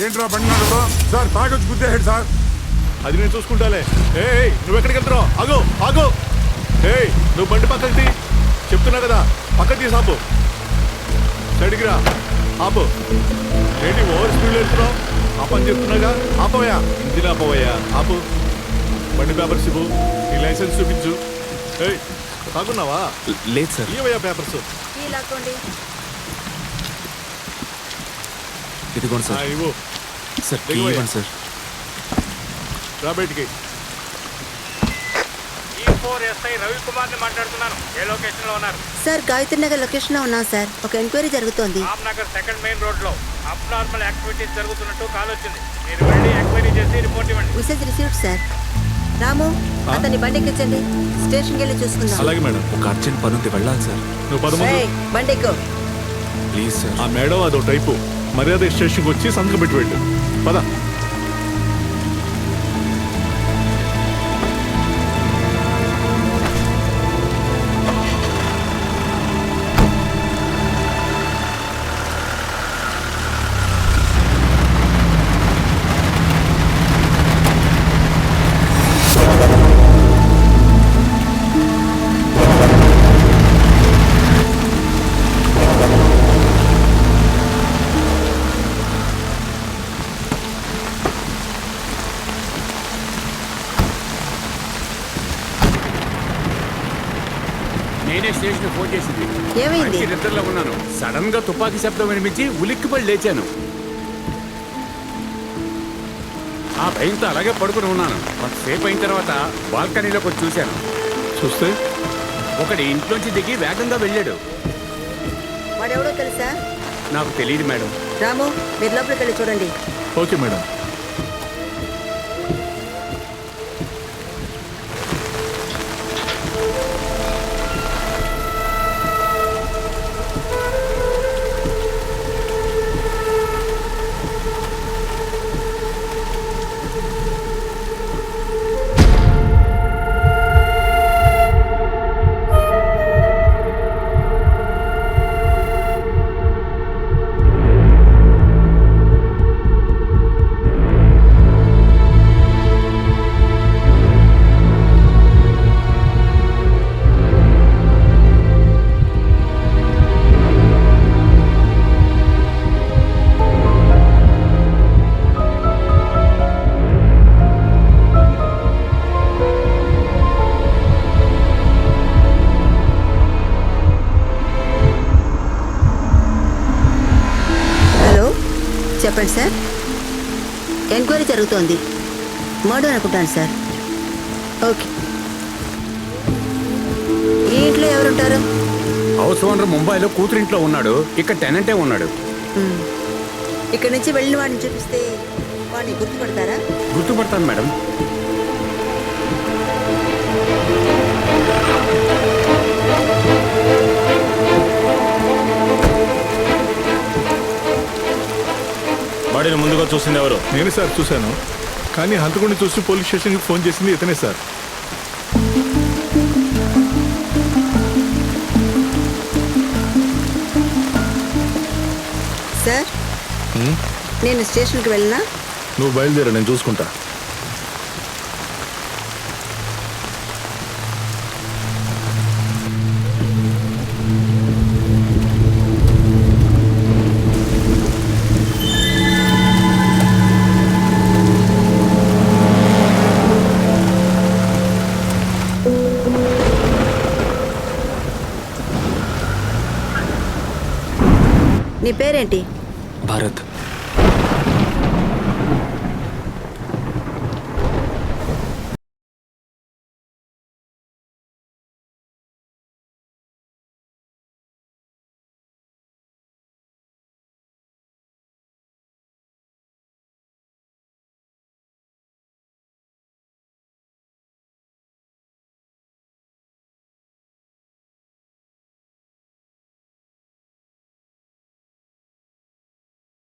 ఏంట్రా బండి నడపడం? సార్ తాగొచ్చి గుద్దేహాడు సార్. అది నేను చూసుకుంటాలే. నువ్వు ఎక్కడికి వెళ్తున్నావు? ఆగు ఆగు. నువ్వు బండి పక్కకి తీ. చెప్తున్నా కదా, పక్కకి తీసి ఆపు. సైడ్కి రా, ఆపు. ఏంటి ఓవర్ స్పీడ్లో వెళ్తున్నావు? ఆపని చెప్తున్నాగా, ఆపవయ్యా. ఇంజిన్ ఆపవయ్యా, ఆపు. బండి పేపర్స్ ఇవ్వు, నీ లైసెన్స్ చూపించు. తాగున్నావా? లేదు సార్. ఇవయ్యా పేపర్స్. ఇదిగోండి సార్. ఇవ్వు సార్, ఇవ్వండి సార్. రా బయటికి. రవికుమార్ని మాట్లాడుతున్నాను. ఏ లొకేషన్ లో ఉన్నారు? సార్ గాయత్రి నగర్ లొకేషన్ లో ఉన్నాం సార్. ఒక ఎంక్వైరీ జరుగుతోంది. రామ్నగర్ సెకండ్ మెయిన్ రోడ్ లో అబ్నార్మల్ యాక్టివిటీస్ జరుగుతున్నట్టు కాల్ వచ్చింది. మీరు వెళ్ళి ఎంక్వైరీ చేసి రిపోర్ట్ ఇవ్వండి. Message received sir. రాము, అతన్ని బండి ఎక్కించండి. స్టేషన్కి వెళ్ళి చూసుకుందాం. అలాగే మేడం. ఒక అర్జెంట్ పని ఉంది, వెళ్ళాలి సార్. నువ్వు 13 బండి ఎక్కు. Please sir. ఆ మేడం అదో టైపు. మర్యాద స్టేషన్కి వచ్చి సంతకం పెట్టి వెళ్ళు. పద. నేనే స్టేషన్ ఫోన్ చేసింది. ఏమైంది? నిద్రలో ఉన్నాను. సడన్ గా తుపాకీ శబ్దం వినిపించి ఉలిక్కిపడి లేచాను. ఆ భయంతో అలాగే పడుకుని ఉన్నాను. కొంతసేపు అయిన తర్వాత బాల్కనీలోకి వచ్చి చూశాను. చూస్తే ఒకటి ఇంట్లోంచి దిగి వేగంగా వెళ్ళాడు. వాడెవడో తెలుసా? నాకు తెలియదు మేడం. రాము, మీరు లోపలికి వెళ్ళి చూడండి. Okay madam. చెప్పండి సార్. ఎంక్వైరీ జరుగుతోంది. మర్డర్ అనుకుంటాను సార్. ఓకే. ఈ ఇంట్లో ఎవరుంటారు? హౌస్ ఓనర్ ముంబైలో కూతురింట్లో ఉన్నాడు. ఇక్కడ టెనెంటే ఉన్నాడు. ఇక్కడి నుంచి వెళ్ళిన వాడిని చూపిస్తే వాడిని గుర్తుపడతారా? గుర్తుపడతాను మేడం. బాడీని ముందుగా చూసింది ఎవరు? నేను సార్ చూశాను. కానీ హంతకుడిని చూసి పోలీస్ స్టేషన్కి ఫోన్ చేసింది ఇతనే సార్. సార్, నేను స్టేషన్కి వెళ్ళినా? నువ్వు బయలుదేరా, నేను చూసుకుంటా. నీ పేరేంటి? భారత్.